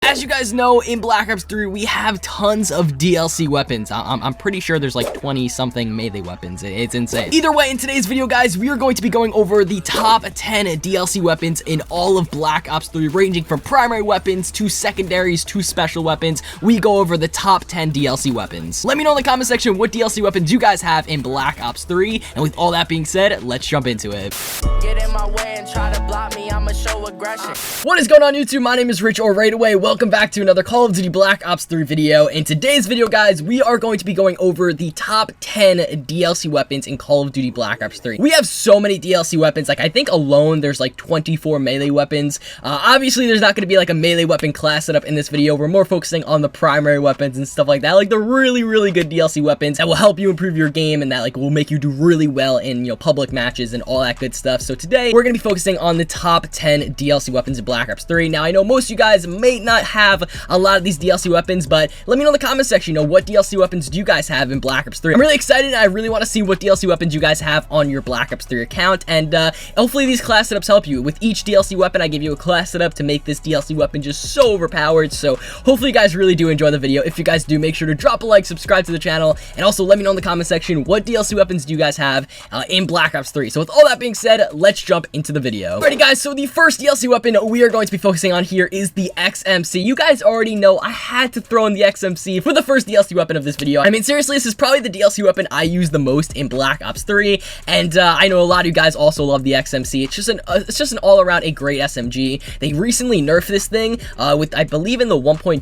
As you guys know, in Black Ops 3, we have tons of DLC weapons. I'm pretty sure there's like 20-something melee weapons. It's insane. Either way, in today's video, guys, we are going to be going over the top 10 DLC weapons in all of Black Ops 3, ranging from primary weapons to secondaries to special weapons. We go over the top 10 DLC weapons. Let me know in the comment section what DLC weapons you guys have in Black Ops 3. And with all that being said, let's jump into it. Get in my way and try to block me, I'ma show aggression. What is going on, YouTube? My name is Rich, or Right Away. Welcome back to another Call of Duty Black Ops 3 video. In today's video, guys, we are going to be going over the top 10 DLC weapons in Call of Duty Black Ops 3. We have so many DLC weapons. Like, I think alone there's like 24 melee weapons. Obviously, there's not going to be like a melee weapon class setup in this video. We're more focusing on the primary weapons and stuff like that. Like the really good DLC weapons that will help you improve your game and that like will make you do really well in, you know, public matches and all that good stuff. So today we're going to be focusing on the top 10 DLC weapons in Black Ops 3. Now, I know most of you guys may not have a lot of these DLC weapons, but let me know in the comment section, you know, what DLC weapons do you guys have in Black Ops 3? I'm really excited, and I really want to see what DLC weapons you guys have on your Black Ops 3 account, and hopefully these class setups help you. With each DLC weapon, I give you a class setup to make this DLC weapon just so overpowered, so hopefully you guys really do enjoy the video. If you guys do, make sure to drop a like, subscribe to the channel, and also let me know in the comment section what DLC weapons do you guys have in Black Ops 3. So with all that being said, let's jump into the video. Alrighty guys, so the first DLC weapon we are going to be focusing on here is the XMC. You guys already know I had to throw in the XMC for the first DLC weapon of this video. I mean, seriously, this is probably the DLC weapon I use the most in Black Ops 3, and I know a lot of you guys also love the XMC. It's just an all-around a great SMG. They recently nerfed this thing with, I believe, in the 1.26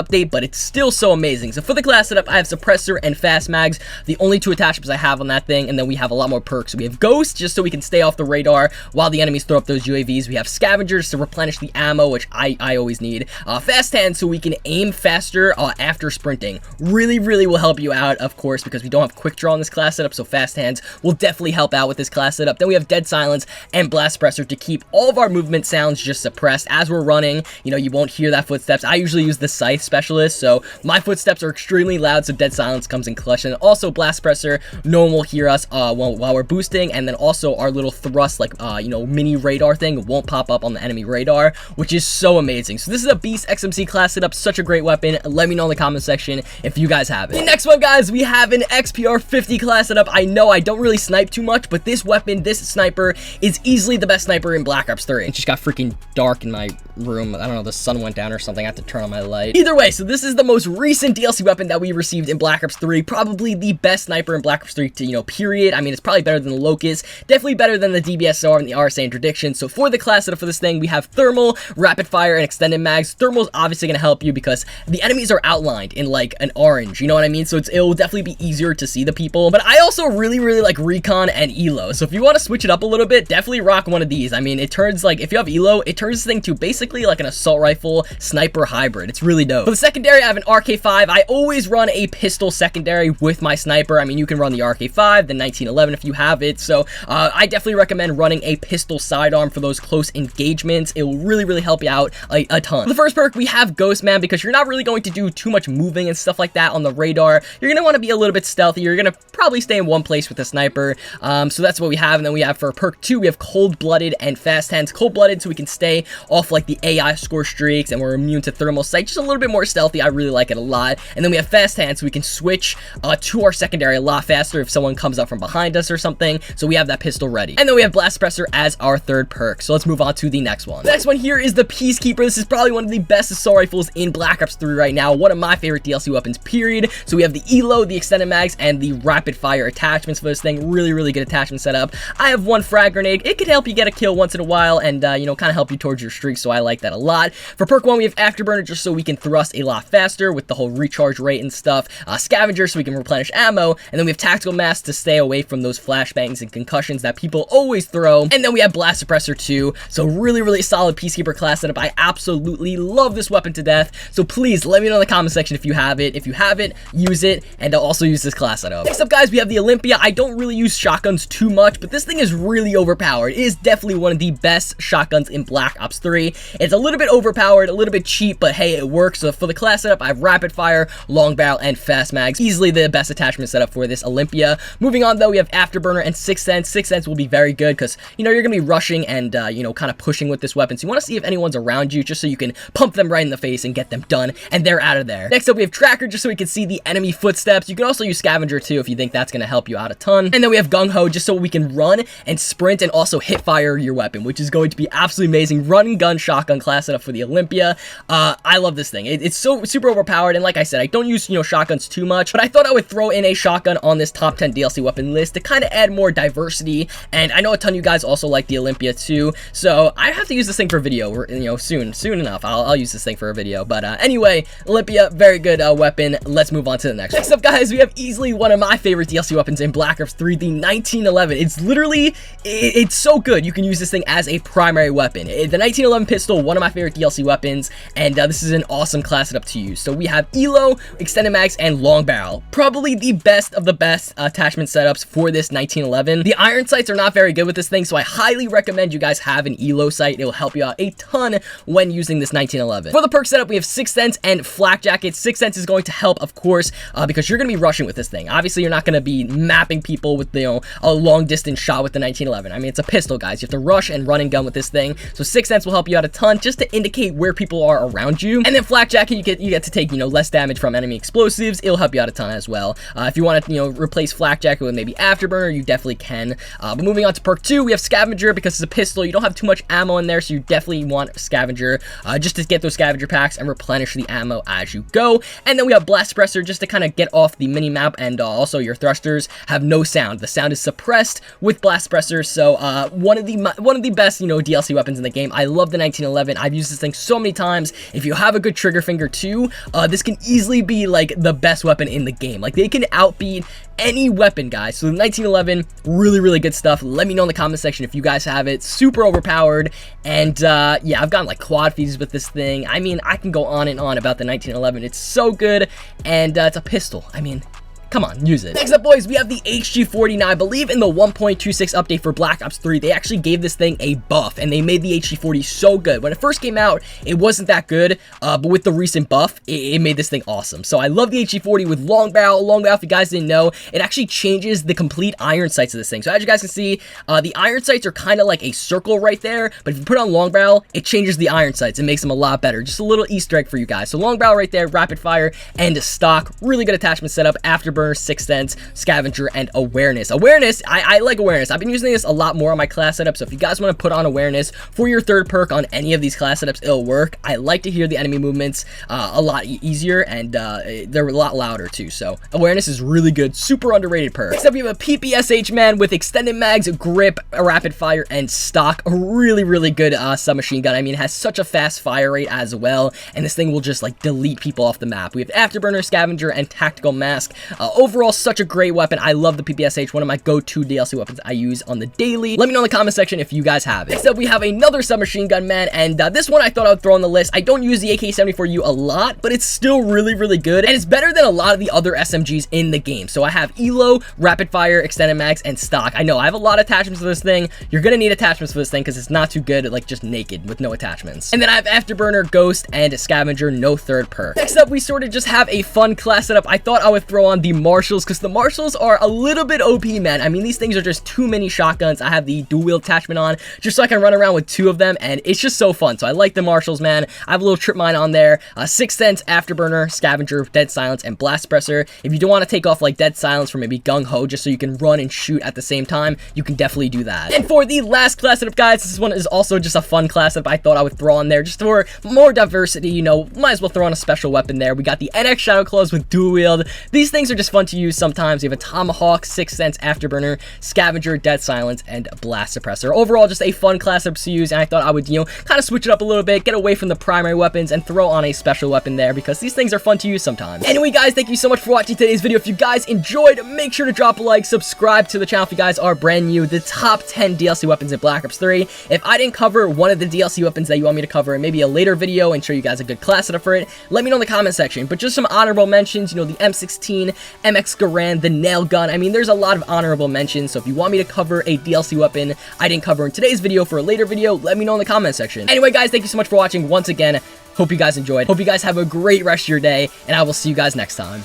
update, but it's still so amazing. So for the class setup, I have suppressor and fast mags, the only two attachments I have on that thing, and then we have a lot more perks. We have ghost, just so we can stay off the radar while the enemies throw up those UAVs. We have scavengers to replenish the ammo, which I always need. Fast hand, so we can aim faster after sprinting. Really will help you out, of course, because we don't have quick draw in this class setup, so fast hands will definitely help out with this class setup. Then we have dead silence and blast suppressor to keep all of our movement sounds just suppressed as we're running. You know, you won't hear that footsteps. I usually use the scythe specialist, so my footsteps are extremely loud, so dead silence comes in clutch. And also blast suppressor, no one will hear us while we're boosting, and then also our little thrust, like you know, mini radar thing won't pop up on the enemy radar, which is so amazing. So this is a beast XMC class setup, such a great weapon. Let me know in the comment section if you guys have it. The next one, guys, we have an XPR 50 class setup. I know I don't really snipe too much, but this weapon, this sniper, is easily the best sniper in Black Ops 3. It just got freaking dark in my room. I don't know, the sun went down or something. I have to turn on my light. Either way, so this is the most recent DLC weapon that we received in Black Ops 3. Probably the best sniper in Black Ops 3, you know, period. I mean, it's probably better than the Locust. Definitely better than the DBSR and the RSA interdiction. So for the class setup for this thing, we have thermal, rapid fire, and extended mags. Thermal's obviously going to help you because the enemies are outlined in like an orange, you know what I mean? So it will definitely be easier to see the people. But I also really like recon and elo. So if you want to switch it up a little bit, definitely rock one of these. I mean, it turns, like, if you have elo, it turns this thing to basically like an assault rifle sniper hybrid. It's really dope. For the secondary, I have an RK5. I always run a pistol secondary with my sniper. I mean, you can run the RK5, the 1911 if you have it. So I definitely recommend running a pistol sidearm for those close engagements. It will really help you out a ton. For the first perk, we have Ghost Man, because you're not really going to do too much moving and stuff like that on the radar. You're going to want to be a little bit stealthy. You're going to probably stay in one place with the sniper. So that's what we have. And then we have for perk 2, we have Cold-Blooded and Fast Hands. Cold-Blooded, so we can stay off like the AI score streaks, and we're immune to thermal sight. Just a little bit more stealthy. I really like it a lot. And then we have Fast Hands, so we can switch to our secondary a lot faster if someone comes up from behind us or something. So we have that pistol ready. And then we have Blast Suppressor as our third perk. So let's move on to the next one. The next one here is the Peacekeeper. This is probably one of the best assault rifles in Black Ops 3 right now. One of my favorite DLC weapons, period. So we have the elo, the extended mags, and the rapid fire attachments for this thing. Really good attachment setup. I have one frag grenade. It could help you get a kill once in a while and, you know, kind of help you towards your streak, so I like that a lot. For perk 1, we have Afterburner, just so we can thrust a lot faster with the whole recharge rate and stuff. Scavenger, so we can replenish ammo. And then we have Tactical Mask to stay away from those flashbangs and concussions that people always throw. And then we have Blast Suppressor too. So really solid Peacekeeper class setup. I absolutely love this weapon to death. So please let me know in the comment section if you have it. If you have it, use it, and I'll also use this class setup. Next up, guys, we have the Olympia. I don't really use shotguns too much, but this thing is really overpowered. It is definitely one of the best shotguns in Black Ops 3. It's a little bit overpowered, a little bit cheap, but hey, it works. So for the class setup, I have rapid fire, long barrel, and fast mags. Easily the best attachment setup for this Olympia. Moving on, though, we have Afterburner and Sixth Sense. Sixth Sense will be very good because, you know, you're going to be rushing and, you know, kind of pushing with this weapon. So you want to see if anyone's around you just so you can pump pump them right in the face and get them done, and they're out of there. Next up, we have Tracker, just so we can see the enemy footsteps. You can also use Scavenger too if you think that's going to help you out a ton. And then we have Gung Ho, just so we can run and sprint and also hit fire your weapon, which is going to be absolutely amazing. Run and gun shotgun class setup for the Olympia. I love this thing. It's so super overpowered, and like I said, I don't use, shotguns too much, but I thought I would throw in a shotgun on this top 10 DLC weapon list to kind of add more diversity. And I know a ton of you guys also like the Olympia too, so I have to use this thing for video, soon enough. I'll use this thing for a video. But anyway, Olympia, very good weapon. Let's move on to the next one. Next up, guys, we have easily one of my favorite DLC weapons in Black Ops 3, the 1911. It's literally, it's so good. You can use this thing as a primary weapon. The 1911 pistol, one of my favorite DLC weapons, and this is an awesome class setup to use. So we have ELO, extended mags, and long barrel. Probably the best of the best attachment setups for this 1911. The iron sights are not very good with this thing, so I highly recommend you guys have an ELO sight. It will help you out a ton when using this 1911. For the perk setup, we have Sixth Sense and Flak Jacket. Sixth Sense is going to help, of course, because you're going to be rushing with this thing. Obviously, you're not going to be mapping people with, a long distance shot with the 1911. I mean, it's a pistol, guys. You have to rush and run and gun with this thing. So Sixth Sense will help you out a ton just to indicate where people are around you. And then Flak Jacket, you get to take, less damage from enemy explosives. It'll help you out a ton as well. If you want to, replace Flak Jacket with maybe Afterburner, you definitely can. But moving on to perk 2, we have Scavenger. Because it's a pistol, you don't have too much ammo in there, so you definitely want Scavenger just to get those Scavenger packs and replenish the ammo as you go. And then we have Blast Suppressor just to kind of get off the mini-map, and also your thrusters have no sound. The sound is suppressed with Blast Suppressor, so one of the best, DLC weapons in the game. I love the 1911. I've used this thing so many times. If you have a good trigger finger too, this can easily be like the best weapon in the game. Like, they can outbeat any weapon, guys. So the 1911, really good stuff. Let me know in the comment section if you guys have it. Super overpowered, and yeah, I've gotten like quad feeds with this thing. I mean, I can go on and on about the 1911. It's so good, and it's a pistol. I mean, come on, use it. Next up, boys, we have the HG40. Now, I believe in the 1.26 update for Black Ops 3, they actually gave this thing a buff, and they made the HG40 so good. When it first came out, it wasn't that good, but with the recent buff, it made this thing awesome. So I love the HG40 with long barrel. Long barrel, if you guys didn't know, it actually changes the complete iron sights of this thing. So as you guys can see, the iron sights are kind of like a circle right there, but if you put on long barrel, it changes the iron sights. It makes them a lot better. Just a little Easter egg for you guys. So long barrel right there, rapid fire, and stock. Really good attachment setup. Afterburner, Sixth Sense, Scavenger, and Awareness. Awareness, I like Awareness. I've been using this a lot more on my class setup, so if you guys want to put on Awareness for your third perk on any of these class setups, it'll work. I like to hear the enemy movements a lot easier, and they're a lot louder too, so Awareness is really good. Super underrated perk. Next up, we have a PPSH, man, with extended mags, grip, rapid fire, and stock. A really good submachine gun. I mean, it has such a fast fire rate as well, and this thing will just like delete people off the map. We have Afterburner, Scavenger, and Tactical Mask. Overall, such a great weapon. I love the PPSH, one of my go-to DLC weapons I use on the daily. Let me know in the comment section if you guys have it. Next up, we have another submachine gun, man, and this one I thought I would throw on the list. I don't use the AK-74U a lot, but it's still really good, and it's better than a lot of the other SMGs in the game. So I have ELO, rapid fire, extended mags, and stock. I know I have a lot of attachments for this thing. You're gonna need attachments for this thing because it's not too good, like just naked with no attachments. And then I have Afterburner, Ghost, and Scavenger, no third perk. Next up, we sort of just have a fun class setup. I thought I would throw on the Marshals because the Marshals are a little bit OP, man. I mean, these things are just too many shotguns. I have the dual wield attachment on just so I can run around with 2 of them, and it's just so fun. So I like the Marshals, man. I have a little trip mine on there. Sixth Sense, Afterburner, Scavenger, Dead Silence, and Blast Suppressor. If you do want to take off like Dead Silence for maybe Gung Ho just so you can run and shoot at the same time, you can definitely do that. And for the last class setup, guys, this one is also just a fun class setup I thought I would throw on there just for more diversity. Might as well throw on a special weapon there. We got the NX Shadow Claws with dual wield. These things are just fun to use sometimes. You have a Tomahawk, Sixth Sense, Afterburner, Scavenger, Dead Silence, and Blast Suppressor. Overall, just a fun class setup to use, and I thought I would, kind of switch it up a little bit, get away from the primary weapons, and throw on a special weapon there because these things are fun to use sometimes. Anyway, guys, thank you so much for watching today's video. If you guys enjoyed, make sure to drop a like, subscribe to the channel if you guys are brand new. The top 10 DLC weapons in Black Ops 3. If I didn't cover one of the DLC weapons that you want me to cover in maybe a later video and show you guys a good class setup for it, let me know in the comment section. But just some honorable mentions, the M16, MX Garand, the nail gun. I mean, there's a lot of honorable mentions, so if you want me to cover a DLC weapon I didn't cover in today's video for a later video, let me know in the comment section. Anyway, guys, thank you so much for watching once again. Hope you guys enjoyed. Hope you guys have a great rest of your day, and I will see you guys next time.